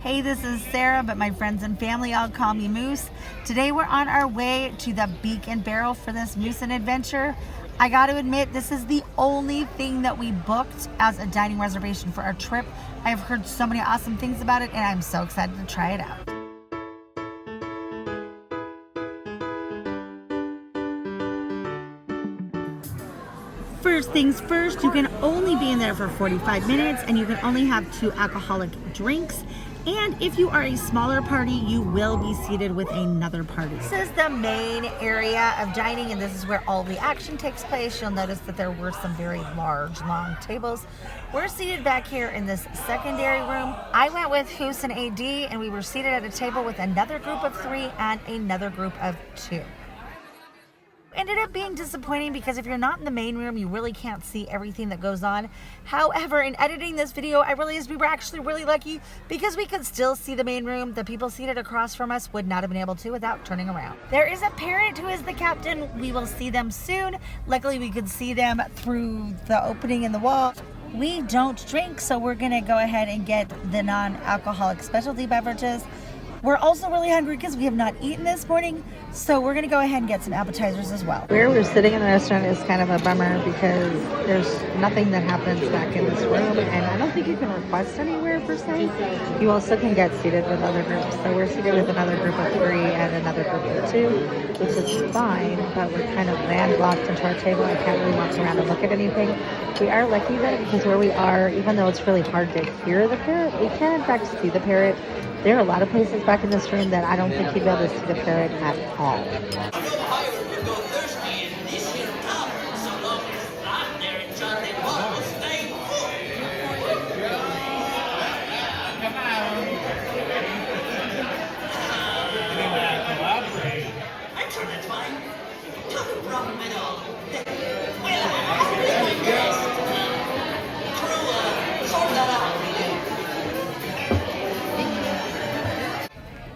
Hey, this is Sarah, but my friends and family all call me Moose. Today we're on our way to the Beak and Barrel for this Moose and Adventure. I got to admit, this is the only thing that we booked as a dining reservation for our trip. I've heard so many awesome things about it, and I'm so excited to try it out. First things first, you can only be in there for 45 minutes and you can only have 2 alcoholic drinks. And if you are a smaller party, you will be seated with another party. This is the main area of dining, and this is where all the action takes place. You'll notice that there were some very large, long tables. We're seated back here in this secondary room. I went with Hoos and AD, and we were seated at a table with another group of 3 and another group of 2. Ended up being disappointing because if you're not in the main room, you really can't see everything that goes on. However, in editing this video, I realized we were actually really lucky because we could still see the main room. The people seated across from us would not have been able to without turning around. There is a parrot who is the captain. We will see them soon. Luckily, we could see them through the opening in the wall. We don't drink, so we're gonna go ahead and get the non-alcoholic specialty beverages. We're also really hungry because we have not eaten this morning, so we're gonna go ahead and get some appetizers as well. Where we're sitting in the restaurant is kind of a bummer because there's nothing that happens back in this room, and I don't think you can request anywhere per se. You also can get seated with other groups. So we're seated with another group of 3 and another group of 2, which is fine, but we're kind of landlocked into our table. I can't really walk around and look at anything. We are lucky though because where we are, even though it's really hard to hear the parrot, we can in fact see the parrot. There are a lot of places back in this room that I don't think you'd be able to see the parrot at all.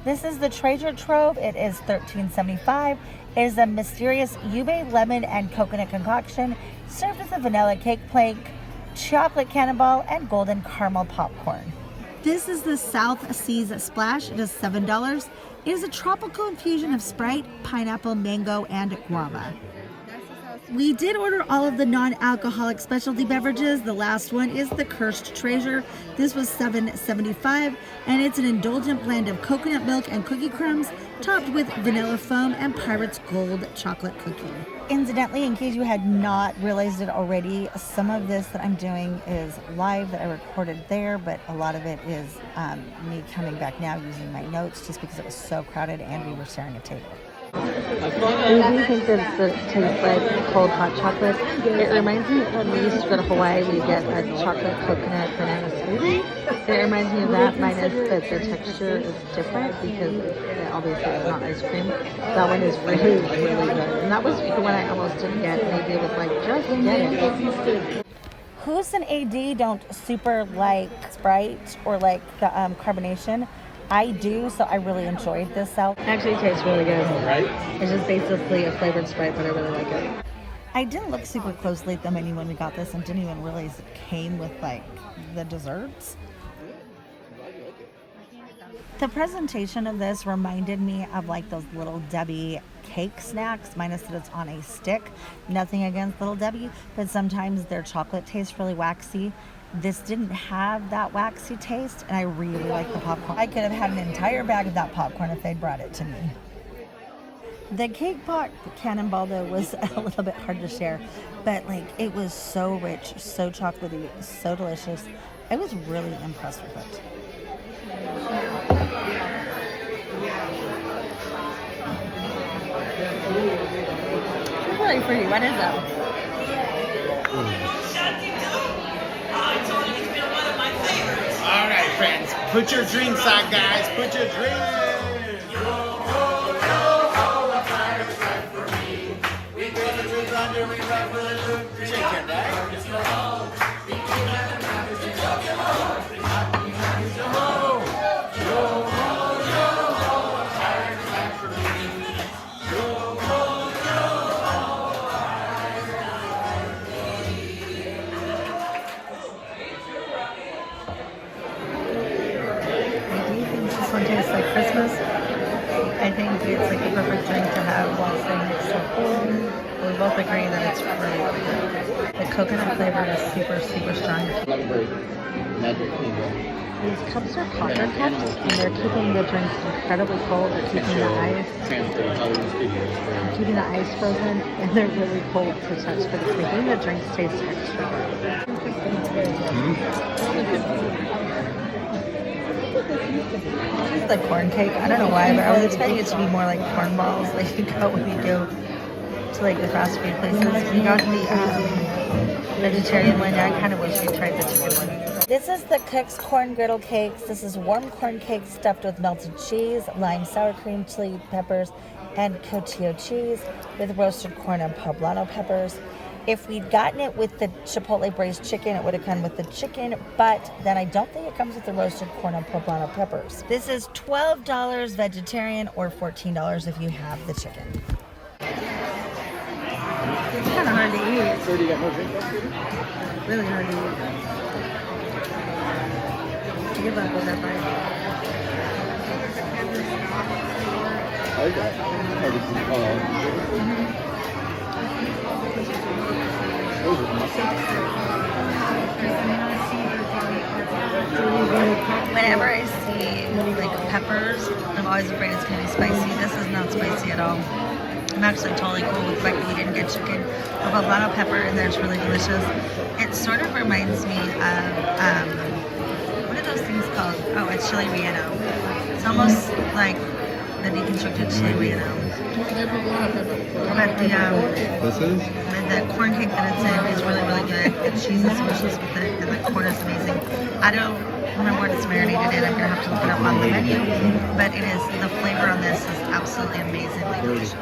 This is the treasure trove. It is $13.75. It is a mysterious ube, lemon, and coconut concoction served with a vanilla cake plank, chocolate cannonball, and golden caramel popcorn. This is the South Seas Splash. It is $7. It is a tropical infusion of Sprite, pineapple, mango, and guava. We did order all of the non-alcoholic specialty beverages. The last one is the Cursed Treasure. This was $7.75, and it's an indulgent blend of coconut milk and cookie crumbs topped with vanilla foam and Pirate's Gold chocolate cookie. Incidentally, in case you had not realized it already, some of this that I'm doing is live that I recorded there, but a lot of it is me coming back now using my notes just because it was so crowded and we were sharing a table. We do think that it tastes like cold hot chocolate. It reminds me of when we used to go to Hawaii, we get a chocolate coconut banana smoothie. It reminds me of that, minus that the texture is different because it obviously it's not ice cream. That one is really, really good. And that was the one I almost didn't get. Maybe it was like, just get it. Hoos and AD don't super like Sprite or like the carbonation. I do, so I really enjoyed this out. It actually tastes really good. It's just basically a flavored Sprite, but I really like it. I didn't look super closely at the menu when we got this and didn't even realize it came with like the desserts. The presentation of this reminded me of like those Little Debbie cake snacks, minus that it's on a stick. Nothing against Little Debbie, but sometimes their chocolate tastes really waxy. This didn't have that waxy taste, and I really like the popcorn. I could have had an entire bag of that popcorn if they'd brought it to me. The cake pop cannonball, though, was a little bit hard to share, but like it was so rich, so chocolatey, so delicious. I was really impressed with it. It's really pretty. What is that? All right, friends, put your drinks on, guys. Put your drinks. Yo, ho, yo, ho, a pirate's life for me. We go to the thunder, we run for the loot. Shake it, right? one tastes like Christmas. I think it's like the perfect drink to have while staying next to a pool. We both agree that it's really, really good. The coconut flavor is super, super strong. These cups are copper cups, and they're keeping the drinks incredibly cold. They're keeping the ice frozen, and they're really cold to touch, but it's making the drinks taste extra good. This is the corn cake. I don't know why, but I was expecting it to be more like corn balls, like you go when you go to like the fast food places. We got the vegetarian one. I kind of wish we tried the chicken one. This is the Cook's Corn Griddle Cakes. This is warm corn cakes stuffed with melted cheese, lime sour cream, chili peppers, and cotija cheese with roasted corn and poblano peppers. If we'd gotten it with the chipotle braised chicken, it would have come with the chicken, but then I don't think it comes with the roasted corn and poblano peppers. This is $12 vegetarian or $14 if you have the chicken. It's kind of hard to eat. So do you got more drink left? Really hard to eat. Give up with that bite. Okay. Whenever I see like peppers, I'm always afraid it's gonna be spicy. This is not spicy at all. I'm actually totally cool with the fact that we didn't get chicken. The poblano pepper in there is really delicious. It sort of reminds me of what are those things called? Oh, it's chili relleno. It's almost like the deconstructed chili relleno. But the corn cake that it's in is really, really good. The cheese is delicious with it, and the corn is amazing. I don't remember what it's marinated in. I'm gonna have to look it up on the menu. But it is, the flavor on this is absolutely amazingly delicious.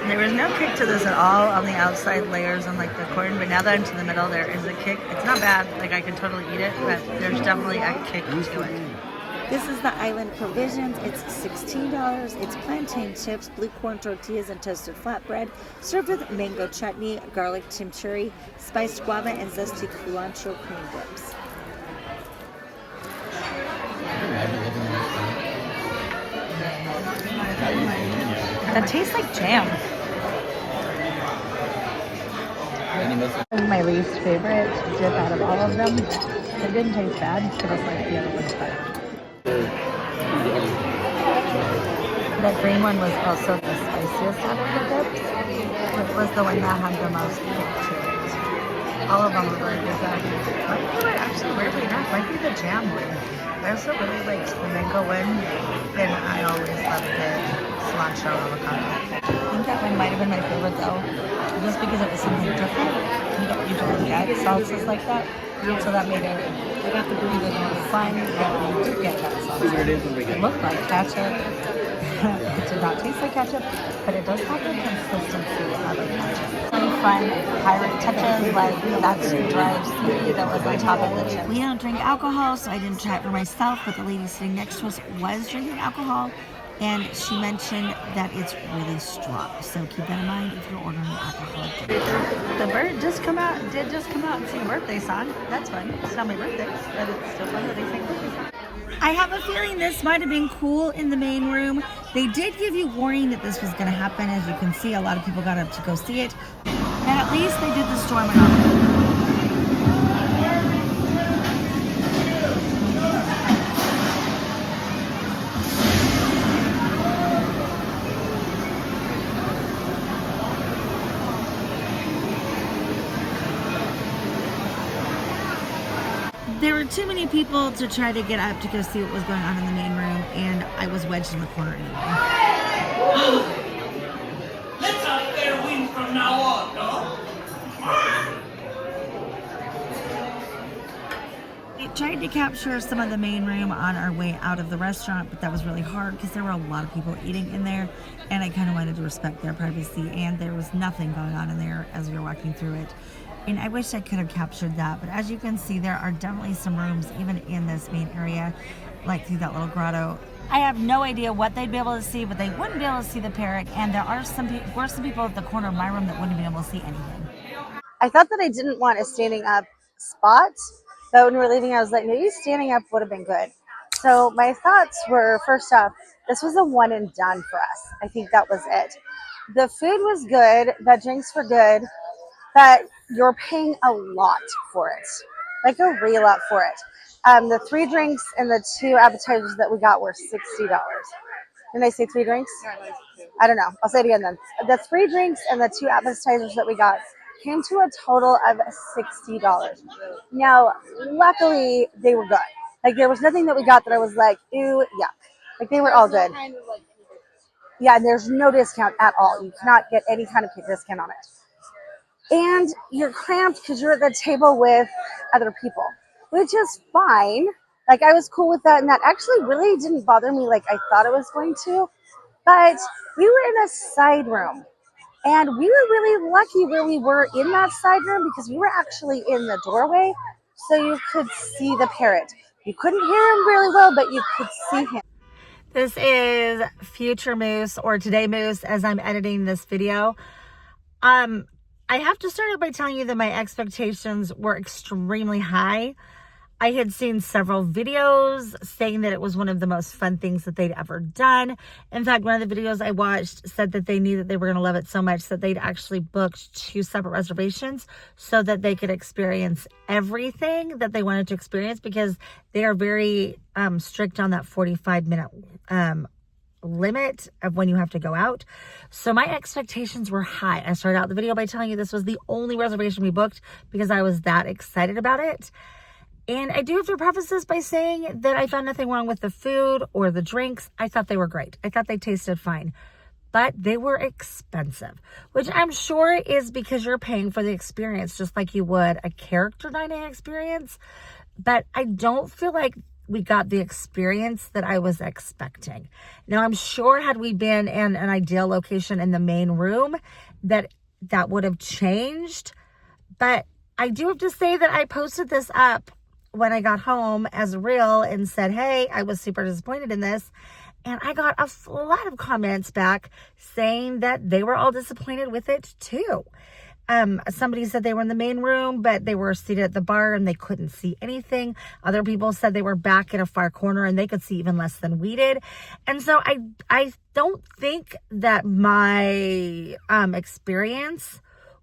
There was no kick to this at all on the outside layers on like the corn, but now that I'm to the middle, there is a kick. It's not bad, like I could totally eat it, but there's definitely a kick to it. This is the Island Provisions. It's $16. It's plantain chips, blue corn tortillas, and toasted flatbread, served with mango chutney, garlic chimichurri, spiced guava, and zesty cilantro cream dips. That tastes like jam. My least favorite dip out of all of them. It didn't taste bad, but it's like the other one's better. The green one was also the spiciest out of the dips. It was the one that had the most kick to it. All of them were really good. My favorite, actually, weirdly enough, might be the jam one. I also really liked the mango one, and I always love the cilantro avocado. I think that one might have been my favorite though, just because it was something different. You don't usually get salsas like that, so that made it even more fun that we did get that salsa. It looked like ketchup. It did not taste like ketchup, but it does have the consistency of a ketchup. Some fun pirate touches, like that dried sweetie that was on top of the chip. We don't drink alcohol, so I didn't try it for myself, but the lady sitting next to us was drinking alcohol, and she mentioned that it's really strong. So keep that in mind if you're ordering alcoholic drink. The bird did just come out and sing a birthday song. That's fun. It's not my birthday, but it's still fun that they sing a birthday song. I have a feeling this might have been cool in the main room. They did give you warning that this was going to happen. As you can see, a lot of people got up to go see it. And at least they did the storm and all. There were too many people to try to get up to go see what was going on in the main room, and I was wedged in the corner anyway. Let's out there win from now on, no? We tried to capture some of the main room on our way out of the restaurant, but that was really hard because there were a lot of people eating in there, and I kind of wanted to respect their privacy, and there was nothing going on in there as we were walking through it. And I wish I could have captured that, but as you can see, there are definitely some rooms even in this main area, like through that little grotto. I have no idea what they'd be able to see, but they wouldn't be able to see the parrot, and there are some people at the corner of my room that wouldn't be able to see anything. I thought that I didn't want a standing up spot, but when we were leaving, I was like, maybe standing up would have been good. So my thoughts were, first off, this was a one and done for us. I think that was it. The food was good, the drinks were good, but you're paying a lot for it, like a real lot for it. The 3 drinks and the 2 appetizers that we got were $60. Didn't I say 3 drinks? I don't know. I'll say it again then. The 3 drinks and the 2 appetizers that we got came to a total of $60. Now, luckily, they were good. Like, there was nothing that we got that I was like, ew, yuck. Like, they were all good. Yeah, and there's no discount at all. You cannot get any kind of discount on it. And you're cramped because you're at the table with other people, which is fine. Like, I was cool with that, and that actually really didn't bother me like I thought it was going to. But we were in a side room, and we were really lucky where we were in that side room because we were actually in the doorway, so you could see the parrot. You couldn't hear him really well, but you could see him. This is future Moose, or today Moose, as I'm editing this video. I have to start out by telling you that my expectations were extremely high. I had seen several videos saying that it was one of the most fun things that they'd ever done. In fact, one of the videos I watched said that they knew that they were going to love it so much that they'd actually booked 2 separate reservations so that they could experience everything that they wanted to experience, because they are very strict on that 45-minute limit of when you have to go out. So my expectations were high. I started out the video by telling you this was the only reservation we booked because I was that excited about it. And I do have to preface this by saying that I found nothing wrong with the food or the drinks. I thought they were great. I thought they tasted fine, but they were expensive, which I'm sure is because you're paying for the experience, just like you would a character dining experience. But I don't feel like we got the experience that I was expecting. Now, I'm sure had we been in an ideal location in the main room, that would have changed. But I do have to say that I posted this up when I got home as a reel and said, hey, I was super disappointed in this. And I got a lot of comments back saying that they were all disappointed with it too. Somebody said they were in the main room, but they were seated at the bar and they couldn't see anything. Other people said they were back in a far corner and they could see even less than we did. And so I don't think that my experience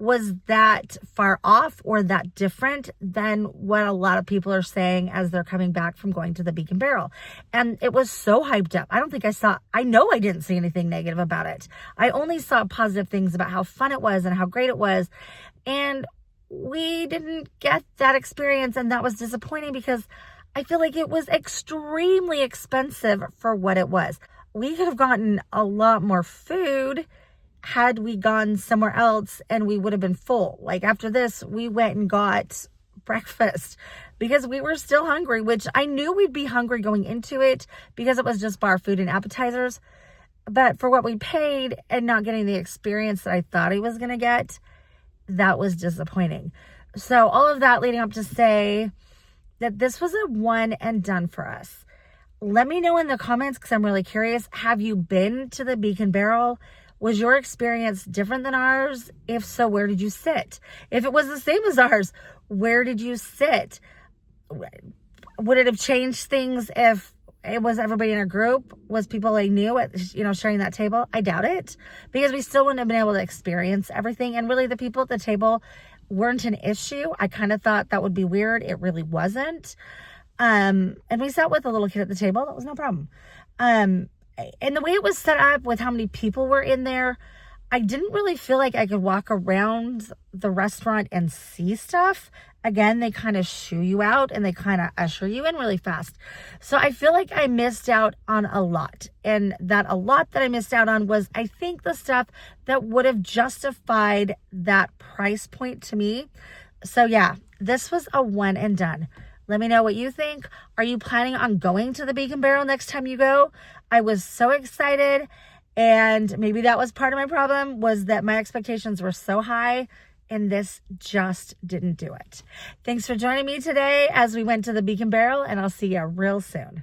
was that far off or that different than what a lot of people are saying as they're coming back from going to the Beak and Barrel. And it was so hyped up. I know I didn't see anything negative about it. I only saw positive things about how fun it was and how great it was. And we didn't get that experience, and that was disappointing because I feel like it was extremely expensive for what it was. We could have gotten a lot more food had we gone somewhere else, and we would have been full. Like, after this, we went and got breakfast because we were still hungry, which I knew we'd be hungry going into it because it was just bar food and appetizers. But for what we paid and not getting the experience that I thought I was going to get, that was disappointing. So all of that leading up to say that this was a one and done for us. Let me know in the comments, because I'm really curious. Have you been to the Beak and Barrel? Was your experience different than ours? If so, where did you sit? If it was the same as ours, where did you sit? Would it have changed things if it was everybody in a group? Was people I knew at, sharing that table? I doubt it, because we still wouldn't have been able to experience everything. And really, the people at the table weren't an issue. I kind of thought that would be weird. It really wasn't. And we sat with a little kid at the table. That was no problem. And the way it was set up with how many people were in there, I didn't really feel like I could walk around the restaurant and see stuff. Again, they kind of shoo you out and they kind of usher you in really fast. So I feel like I missed out on a lot. And that a lot that I missed out on was, I think, the stuff that would have justified that price point to me. So yeah, this was a one and done. Let me know what you think. Are you planning on going to the Beak and Barrel next time you go? I was so excited, and maybe that was part of my problem, was that my expectations were so high, and this just didn't do it. Thanks for joining me today as we went to the Beak and Barrel, and I'll see you real soon.